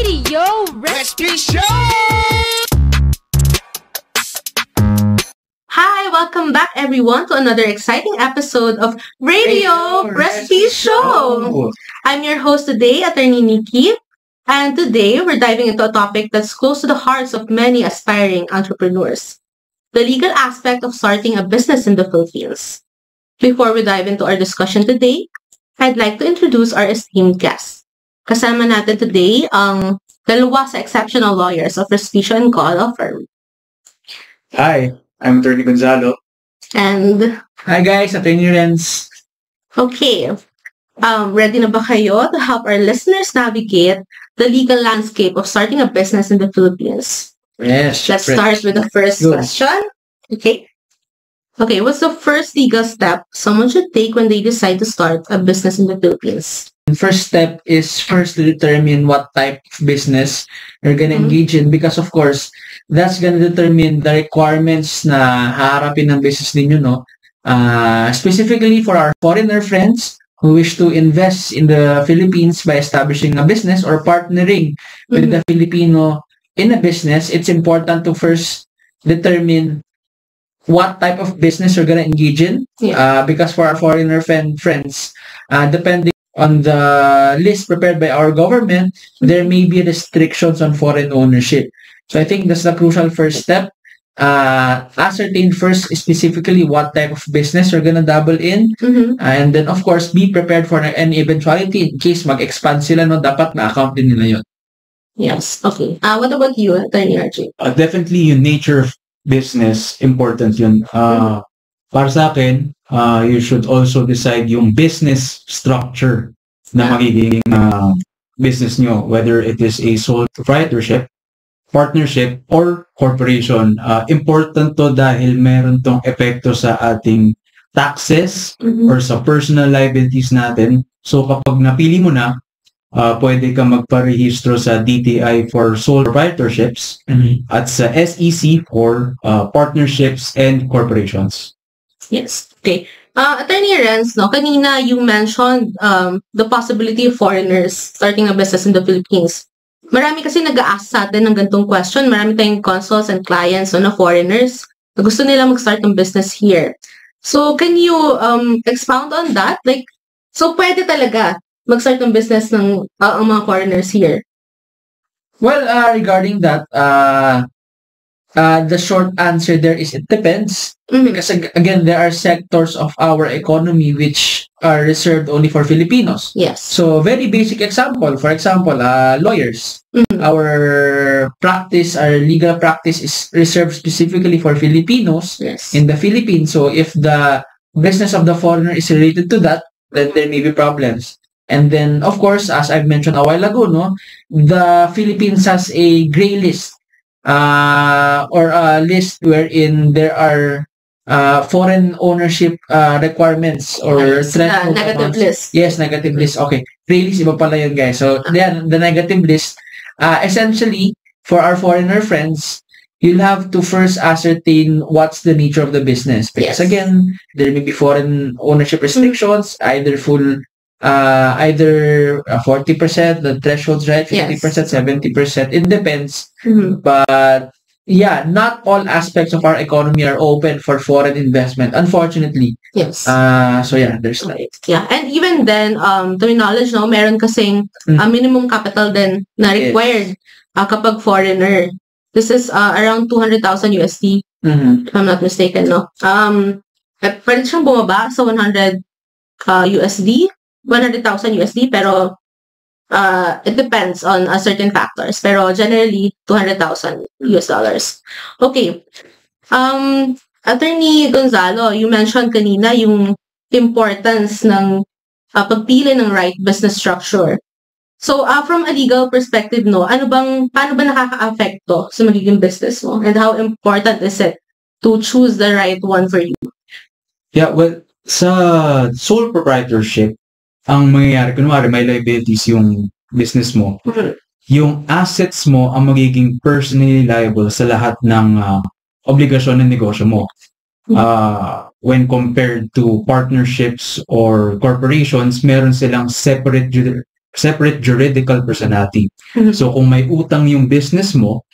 Radio Recipe Show! Hi, welcome back everyone to another exciting episode of Radio Recipe Show. I'm your host today, Attorney Nikki, and today we're diving into a topic that's close to the hearts of many aspiring entrepreneurs, the legal aspect of starting a business in the Philippines. Before we dive into our discussion today, I'd like to introduce our esteemed guests. Kasama natin today ang dalawa sa exceptional lawyers of Respicio & Co. Law Firm. Hi, I'm Attorney Gonzalo. And Hi guys, Attorney Renz. okay, ready na ba kayo to help our listeners navigate the legal landscape of starting a business in the Philippines? Yes. Let's start with the first question. Okay, what's the first legal step someone should take when they decide to start a business in the Philippines? The first step is first to determine what type of business you're gonna engage in, because of course, that's gonna determine the requirements na haharapin ng business ninyo, no? Specifically for our foreigner friends who wish to invest in the Philippines by establishing a business or partnering with the Filipino in a business, it's important to first determine what type of business you're gonna engage in. Because for our foreigner friends, depending on the list prepared by our government, there may be restrictions on foreign ownership. So I think that's the crucial first step. Ascertain first specifically what type of business you're gonna dabble in, and then of course be prepared for any eventuality in case mag-expand sila, no, dapat na-account din nila yun. Yes, okay. What about you, Attorney RJ? Definitely yung nature of business, important yun. Para sa akin, you should also decide yung business structure na magiging business nyo, whether it is a sole proprietorship, partnership, or corporation. Important to dahil meron tong epekto sa ating taxes or sa personal liabilities natin. So kapag napili mo na, pwede ka magparehistro sa DTI for sole proprietorships at sa SEC for partnerships and corporations. Yes, okay. Attorney Renz, no, kanina you mentioned the possibility of foreigners starting a business in the Philippines. Marami kasi nag-a-ask sa atin ng ganitong question. Marami tayong consuls and clients, no, na foreigners na gusto nila mag-start ng business here. So, can you expound on that? Like, so pwede talaga mag-start ng business ng mga foreigners here? Well, regarding that, the short answer there is it depends. Because again, there are sectors of our economy which are reserved only for Filipinos. Yes. So, very basic example. For example, lawyers. Our legal practice is reserved specifically for Filipinos in the Philippines. So, if the business of the foreigner is related to that, then there may be problems. And then, of course, as I've mentioned a while ago, no, the Philippines has a gray list. Or a list wherein there are foreign ownership requirements or threshold negative list. Yes, negative list. Okay. Gray list, iba pala yun, guys. So, the negative list, essentially, for our foreigner friends, you'll have to first ascertain what's the nature of the business. Because again, there may be foreign ownership restrictions, either 40%, the threshold's right, 50%, 70%. It depends. But yeah, not all aspects of our economy are open for foreign investment, unfortunately. Yes. So yeah, there's that. Yeah, and even then, to my knowledge, no, meron kasing minimum capital din na required kapag foreigner. This is around 200,000 USD, if I'm not mistaken, no? Pwede siyang bumaba sa 100 USD, 100,000 USD, pero it depends on certain factors. Pero generally, 200,000 US dollars. Okay. Attorney Gonzalo, you mentioned kanina yung importance ng pagpili ng right business structure. So, from a legal perspective, no, paano ba nakaka-affecto sa magiging business mo? And how important is it to choose the right one for you? Yeah, well, sa sole proprietorship, ang mangyayari, kunwari may liabilities yung business mo, yung assets mo ang magiging personally liable sa lahat ng obligasyon ng negosyo mo. When compared to partnerships or corporations, meron silang separate separate juridical personality. Mhm. So kung may utang yung business mo,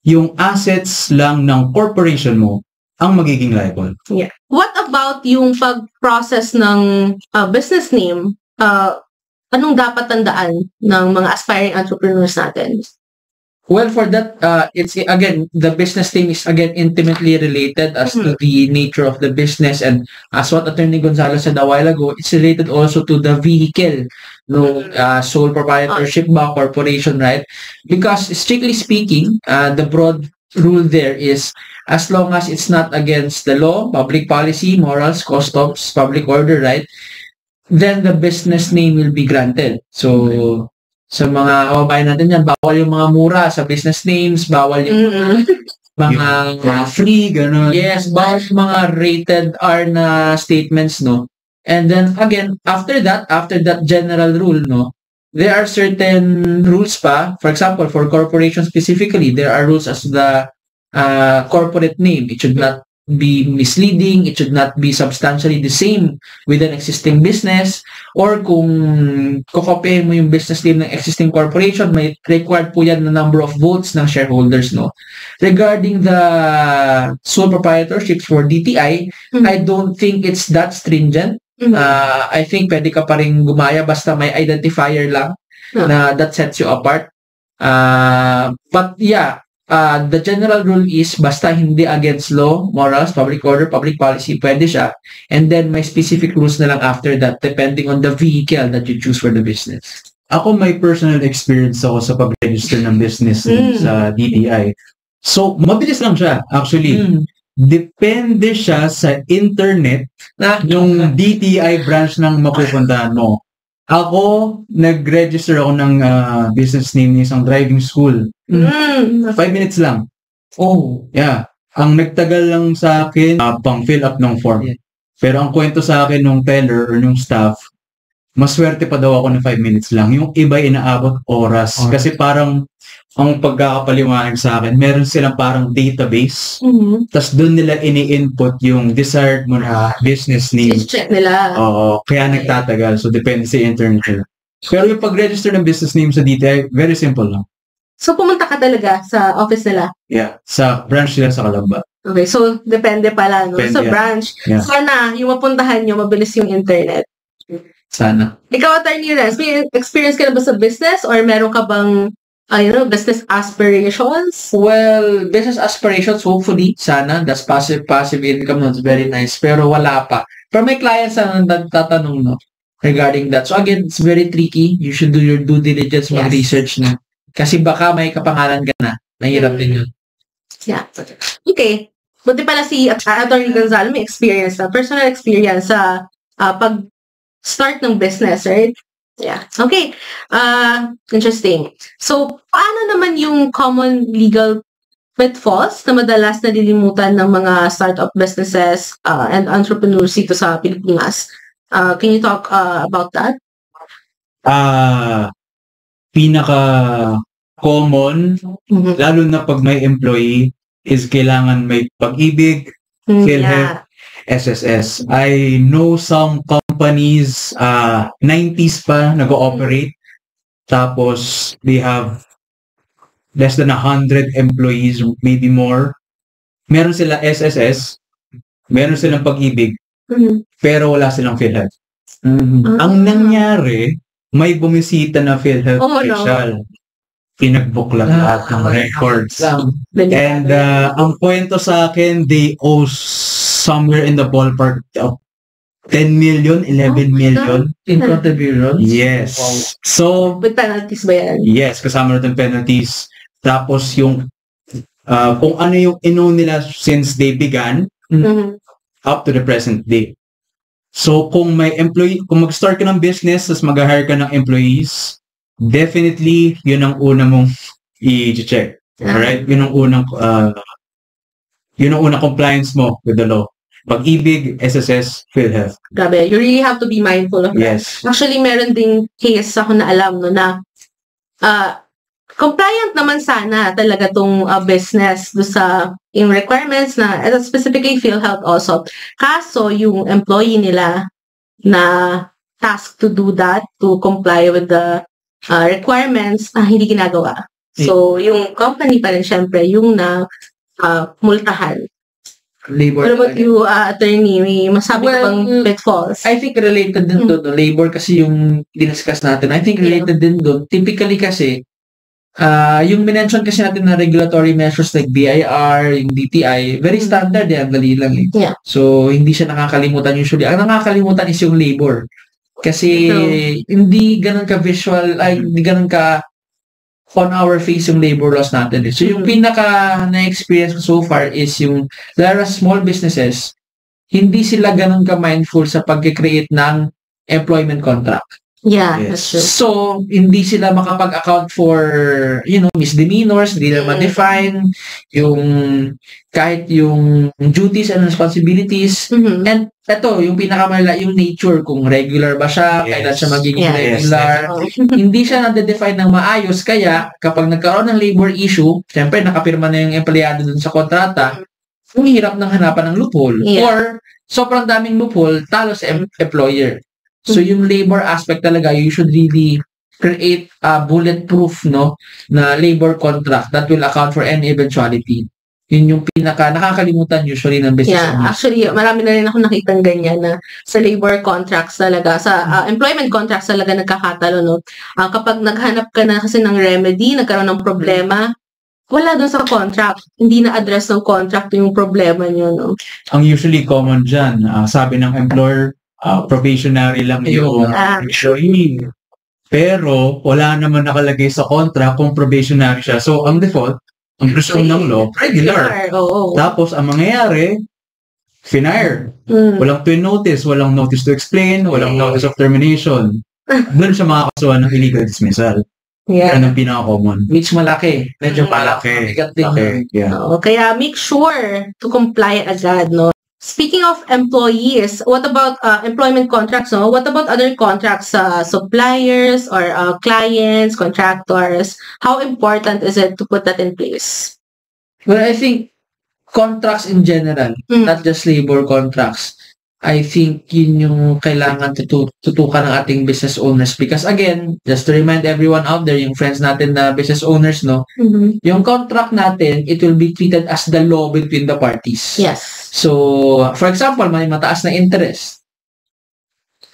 yung assets lang ng corporation mo ang magiging liable. Yeah. What about yung pag-process ng business name? Anong dapat tandaan ng mga aspiring entrepreneurs natin? Well, for that, it's again, the business name is again intimately related as to the nature of the business, and as what Attorney Gonzalo said a while ago, it's related also to the vehicle, no sole proprietorship ba, corporation, right? Because strictly speaking, the broad rule there is as long as it's not against the law, public policy, morals, customs, public order, right? Then the business name will be granted. So, sa mga kababayan natin yan, bawal yung mga mura sa business names, bawal yung mga Free, gano'n. yes, bawal yung mga rated R na statements, no? And then again, after that general rule, no, there are certain rules pa. For example, for corporations specifically, there are rules as to the corporate name. It should not be misleading, it should not be substantially the same with an existing business, or kung kokopyahin mo yung business name ng existing corporation, may required po yan na number of votes ng shareholders, no? Regarding the sole proprietorship for DTI, I don't think it's that stringent. I think pwede ka pa rin gumaya basta may identifier lang na that sets you apart. But yeah, the general rule is basta hindi against law, morals, public order, public policy, pwede siya. And then may specific rules na lang after that depending on the vehicle that you choose for the business. Ako may personal experience ako sa pag-register ng business sa DTI. So, mabilis lang siya actually. Depende siya sa internet yung DTI branch ng mapupuntahan mo. Ako, nag-register ako ng business name ng isang driving school. 5 minutes lang. Oh, Yeah. Ang nagtagal lang sa akin, pang fill up ng form. Yeah. Pero ang kwento sa akin nung teller or nung staff, maswerte pa daw ako ng 5 minutes lang. Yung iba inaabot oras. Kasi parang, ang pagkakapaliwanag sa akin, meron silang parang database. Tapos doon nila ini-input yung desired mo na business name. I-check nila. Oo, kaya nagtatagal. So, depende sa internet nila. Pero yung pag-register ng business name sa DTI, very simple lang. So, pumunta ka talaga sa office nila? Yeah. Sa branch nila sa Calamba. Okay, so depende pala, no? Depende, Sa yeah. branch. Yeah. Sana, yung mapuntahan nyo, mabilis yung internet. sana. Ikaw, Attorney Renz, may experience ka na ba sa business or meron ka bang, business aspirations? Well, business aspirations, hopefully, sana. That's passive income, that's very nice. Pero wala pa. Pero may clients na nagtatanong, no, regarding that. So again, it's very tricky. You should do your due diligence, Yes. mag-research na. Kasi baka may kapangalan ka na. Mahirap din yun. Yeah. Okay. Buti pala si Attorney Gonzalo may experience na, personal experience sa pag-start ng business, right? Yeah. Okay. Interesting. So, paano naman yung common legal pitfalls na madalas nalilimutan ng mga startup businesses and entrepreneurs dito sa Pilipinas? Can you talk about that? Pinaka-common, lalo na pag may employee, is kailangan may pag-ibig, PhilHealth, SSS. I know some companies, 90s pa nag-ooperate, tapos they have less than 100 employees, maybe more. Meron sila SSS, meron silang pag-ibig, pero wala silang PhilHealth. Ang nangyari, may bumisita na PhilHealth official. Pinag-booklat lahat ng records. And ang kwento sa akin, they owe somewhere in the ballpark of 10 million, 11 million. In contributions? Yes. Wow. So, With penalties ba yan? yes, kasama natin penalties. Tapos yung, kung ano yung ino nila since they began, up to the present day. So, kung may employee, kung mag-start ka ng business, tapos mag-hire ka ng employees, definitely, yun ang una mong i-check. Alright? Yun ang unang compliance mo with the law. Pag-ibig, SSS, PhilHealth. Grabe, you really have to be mindful of that. Yes. Actually, meron ding case ako na alam, no, na compliant naman sana talaga tong business do sa yung requirements na specifically PhilHealth also. Kaso, yung employee nila na tasked to do that, to comply with the requirements, hindi ginagawa. So, yung company pa rin, syempre, yung na multahan. Labor. What about you, attorney? May masabi ka bang pitfalls? I think related din doon. Labor kasi yung diniscuss natin. I think related din doon. Typically kasi, yung minention kasi natin na regulatory measures like BIR, yung DTI, very standard yan, dali lang eh. Yeah. So, hindi siya nakakalimutan usually. Ang nakakalimutan is yung labor. Kasi, hindi ganun ka-visual, hindi ganun ka on our face yung labor laws natin. So, yung pinaka na-experience ko so far is yung there are small businesses, hindi sila ganun ka-mindful sa pag-create ng employment contract. Yeah, that's true. So, hindi sila makapag-account for, misdemeanors, hindi na ma-define yung kahit yung duties and responsibilities. And ito, yung pinakamalala, yung nature, kung regular ba siya, kailan siya magiging regular. Hindi siya na-define ng maayos, kaya kapag nagkaroon ng labor issue, syempre nakapirma na yung empleyado dun sa kontrata, ang hirap ng hanapan ng loophole. Or, sobrang daming loophole, talo sa employer. So, yung labor aspect talaga, you should really create a bulletproof, na labor contract that will account for any eventuality. Yun yung nakakalimutan usually ng business owners. Actually, marami na rin ako nakitang ganyan na sa labor contracts talaga, sa employment contracts talaga nagkakatalo, no? Kapag naghanap ka na kasi ng remedy, nagkaroon ng problema, wala dun sa contract. Hindi na-address ng contract yung problema nyo, no? Ang usually common dyan, sabi ng employer, probationary lang yung employee. Pero, wala naman nakalagay sa contract kung probationary siya. So, ang default, ang presume ng law, regular. Tapos, ang mangyayari, finire. Walang twin notice, walang notice to explain, walang notice of termination. Doon siya makakasuhan ng illegal dismissal. Yan ang pinaka-common. Which malaki. Medyo malaki. Kaya make sure to comply agad, no? Speaking of employees, what about employment contracts? No? What about other contracts, suppliers or clients, contractors? How important is it to put that in place? Well, I think contracts in general, not just labor contracts. I think yun yung kailangan tutukan ng ating business owners because again, just to remind everyone out there, yung friends natin na business owners, yung contract natin, it will be treated as the law between the parties. Yes. So, for example, may mataas na interest.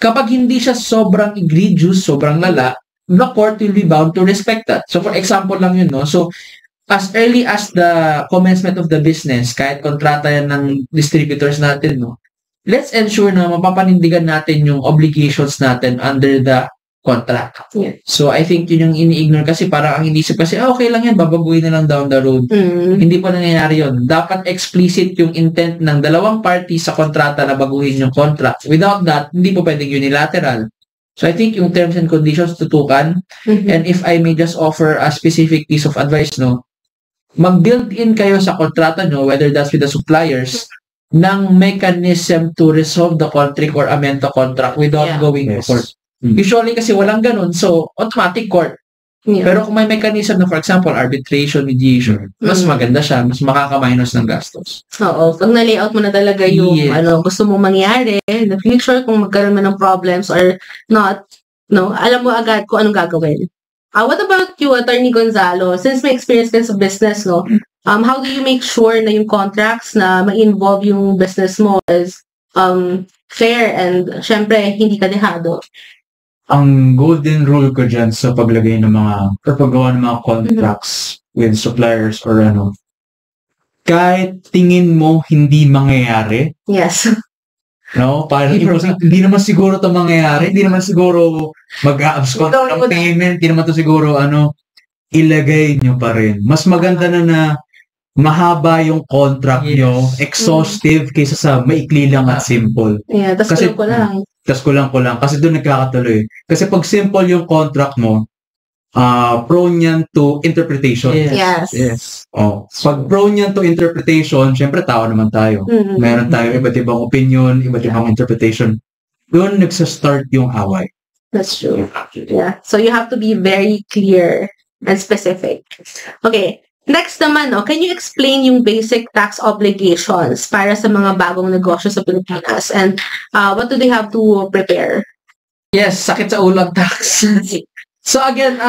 Kapag hindi siya sobrang egregious, sobrang lala, the court will be bound to respect that. So, for example lang yun, no? So, as early as the commencement of the business, kahit kontrata yan ng distributors natin, no? Let's ensure na mapapanindigan natin yung obligations natin under the contract. Yeah. So, I think yun yung ini-ignore kasi parang ang inisip kasi, okay lang yan, babaguhin na lang down the road. Hindi pa nangyayari yun. Dapat explicit yung intent ng dalawang party sa kontrata na baguhin yung contract. Without that, hindi po pwedeng unilateral. So, I think yung terms and conditions tutukan. And if I may just offer a specific piece of advice, no, mag-build in kayo sa kontrata nyo, whether that's with the suppliers, ng mechanism to resolve the contract or amend the contract without going to court. Usually kasi walang ganun, so automatic court. Pero kung may mechanism na, for example, arbitration, mediation, mas maganda siya, mas makaka-minus ng gastos. Oo, pag na-layout mo na talaga yung gusto mo mangyari, in the future kung magkaroon man ng problems or not, alam mo agad kung anong gagawin. What about you, Attorney Gonzalo? Since may experience ka sa business, how do you make sure na yung contracts na ma-involve yung business mo is fair and syempre hindi ka dehado? Ang golden rule ko dyan sa paglagay ng paggawa ng mga contracts with suppliers or kahit tingin mo hindi mangyayari. Yes. No? Parang hindi naman siguro ito mangyayari. Hindi naman siguro mag-abscond ng payment. Hindi naman ito siguro ilagay nyo pa rin. Mas maganda na mahaba yung contract nyo, exhaustive kaysa sa maikli lang at simple. Yeah, tas kulang ko lang. Kasi doon nagkakatuloy. Kasi pag simple yung contract mo, prone yan to interpretation. Yes. Pag prone yan to interpretation, syempre tao naman tayo. Meron tayo iba't ibang opinion, iba't ibang interpretation. Doon nagsa-start yung away. That's true. Yeah. So you have to be very clear and specific. Okay. Next naman, can you explain yung basic tax obligations para sa mga bagong negosyo sa Pilipinas? And what do they have to prepare? Yes, sakit sa ulo ang tax. So again,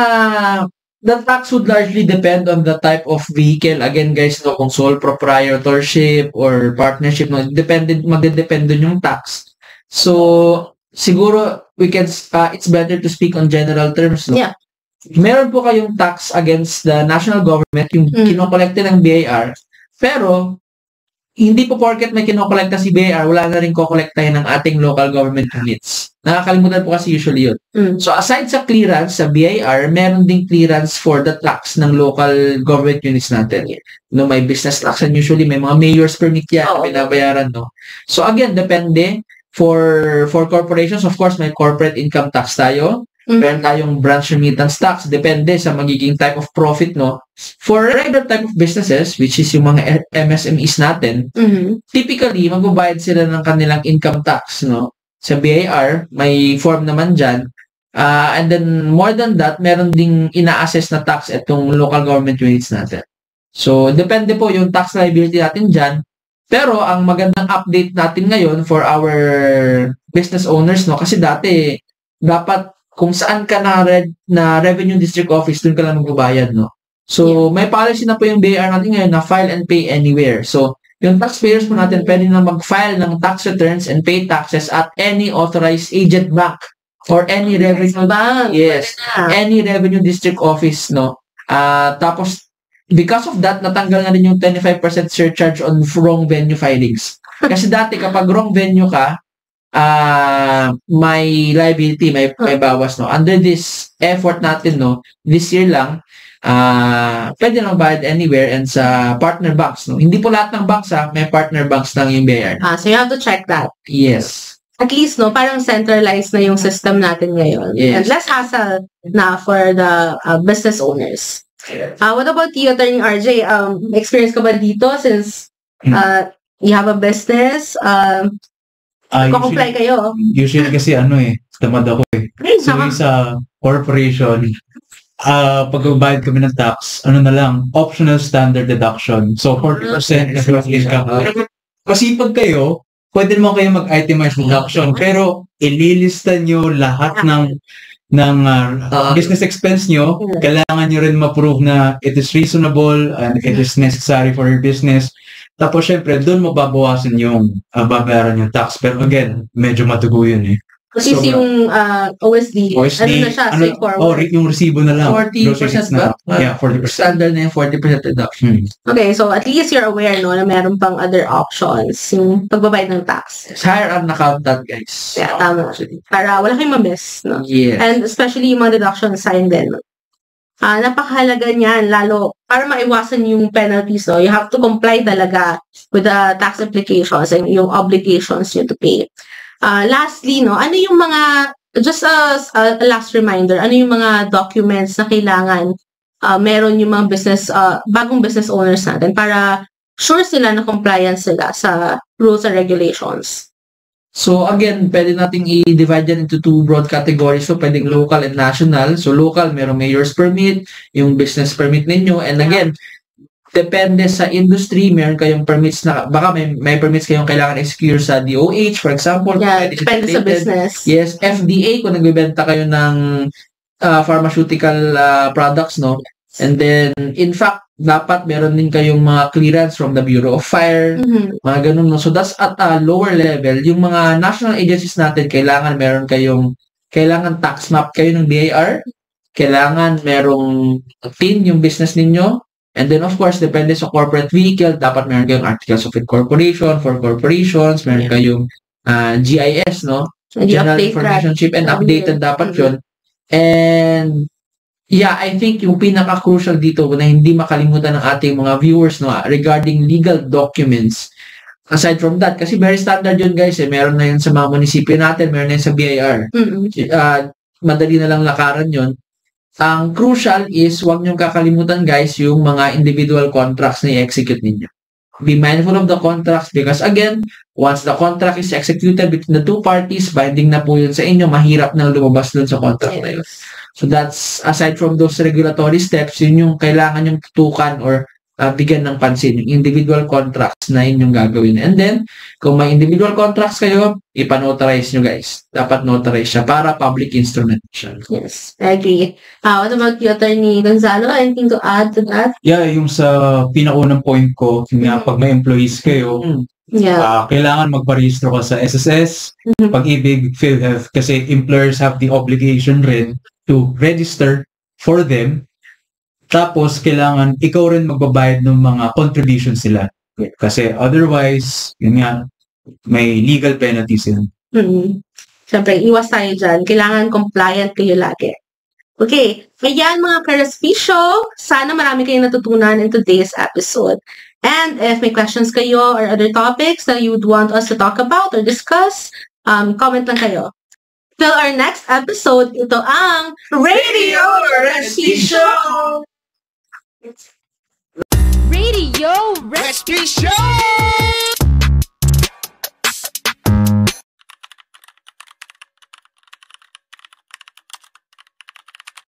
the tax would largely depend on the type of vehicle. Again, guys, no, kung sole proprietorship or partnership, no, magdedepende yung tax. So, siguro, it's better to speak on general terms, no? Yeah. Meron po kayong tax against the national government, yung kinokolekte ng BIR, pero, hindi po porket may kinokolekta si BIR, wala na rin kokolektahin ng ating local government units. Nakakalimutan po kasi usually yun. So, aside sa clearance sa BIR, meron ding clearance for the tax ng local government units natin. No, may business tax and usually may mga mayor's permit yan na binabayaran, no? So, again, depende. For corporations, of course, may corporate income tax tayo. Meron tayong branch remittance tax. Depende sa magiging type of profit, no? For regular type of businesses, which is yung mga MSMEs natin, typically, magbabayad sila ng kanilang income tax, no? Sa BIR, may form naman dyan. And then, more than that, meron ding ina-assess na tax itong local government units natin. So, depende po yung tax liability natin dyan. Pero, ang magandang update natin ngayon for our business owners, no? Kasi dati, dapat kung saan ka na Revenue District Office, dun ka lang magbabayad, no? So, may policy na po yung BIR natin ngayon na file and pay anywhere. So, yung taxpayers po natin pwede na mag-file ng tax returns and pay taxes at any authorized agent bank or any revenue bank. Yes, any Revenue District Office, no? Tapos, because of that, natanggal na rin yung 25% surcharge on wrong venue filings. Kasi dati, kapag wrong venue ka, may liability, may bawas, no? Under this effort natin, no, this year lang, pwede lang bayad anywhere and sa partner banks, no? Hindi po lahat ng banks, may partner banks lang yung BIR. So you have to check that. Yes. At least, no, parang centralized na yung system natin ngayon. Yes. And less hassle na for the business owners. What about you, Attorney RJ? Experience ka ba dito since you have a business? Comply kayo. Usually kasi tamad ako eh. So sa corporation, pagbabayad kami ng tax, na lang, optional standard deduction. So 40% na gross income. Kasi pag kayo, pwede naman kayo mag-itemize deduction, pero ililista nyo lahat ng business expense nyo, kailangan nyo rin ma-prove na it is reasonable and it is necessary for your business. Tapos, syempre, doon mo babawasan yung babayaran yung tax. Pero again, medyo matugo yun eh. Kasi yung OSD, ano na siya, straightforward. Yung resibo na lang. 40% ba? Yeah, 40%. Standard na yung 40% reduction. Okay, so at least you're aware, no, na meron pang other options yung pagbabayad ng tax. Hire an accountant, guys. Yeah, tama. Para wala kayong mamiss, no? Yes. And especially yung mga deduction sign din. Napakahalaga niyan, lalo para maiwasan yung penalties, no? You have to comply talaga with the tax implications and yung obligations you to pay. Lastly, no, ano yung mga, just a last reminder, ano yung mga documents na kailangan meron yung mga business, bagong business owners natin para sure sila na compliant sila sa rules and regulations? So again, pwede nating i-divide yan into two broad categories. So pwedeng local and national. So local, merong mayor's permit, yung business permit ninyo. And again, depende sa industry, meron kayong permits na, baka may permits kayong kailangan execute sa DOH, for example. Yeah, depende sa business. Yes, FDA, kung nagbibenta kayo ng pharmaceutical products, no? And then, in fact, dapat meron din kayong mga clearance from the Bureau of Fire, mga ganun, no? So, that's at a lower level. Yung mga national agencies natin, kailangan tax map kayo ng BIR, kailangan merong PIN yung business ninyo, and then, of course, depende sa corporate vehicle, dapat meron kayong articles of incorporation for corporations, meron kayong GIS, no? General Information Chip, and updated dapat yun. And, yeah, I think yung pinaka-crucial dito na hindi makalimutan ng ating mga viewers, no, regarding legal documents. Aside from that, kasi very standard yun, guys. Meron na yun sa mga munisipyo natin, meron na yun sa BIR. Madali na lang lakaran yun. Ang crucial is, huwag niyong kakalimutan, guys, yung mga individual contracts na i-execute ninyo. Be mindful of the contracts because, again, once the contract is executed between the two parties, binding na po yun sa inyo, mahirap nang lumabas dun sa contract na yun. So that's, aside from those regulatory steps, yun yung kailangan yung tutukan or bigyan ng pansin yung individual contracts na inyong gagawin. And then, kung may individual contracts kayo, ipanotarize nyo guys. Dapat notarize siya para public instrument siya. Yes, I agree. What about you, Attorney Gonzalo? Anything to add to that? Yeah, yung sa pinaunang point ko, nga pag may employees kayo, Yeah. kailangan magparehistro ka sa SSS, Pag-ibig, PhilHealth, kasi employers have the obligation rin to register for them. Tapos, kailangan ikaw rin magbabayad ng mga contributions sila. Kasi otherwise, yun nga, may legal penalties yun. Siyempre, iwas tayo dyan. Kailangan compliant kayo lagi. Okay. Ayan mga ka-Respisyo. Sana marami kayong natutunan in today's episode. And if may questions kayo or other topics that you would want us to talk about or discuss, comment lang kayo. Till our next episode, ito ang Radio Respi Show! Radio Respi Show!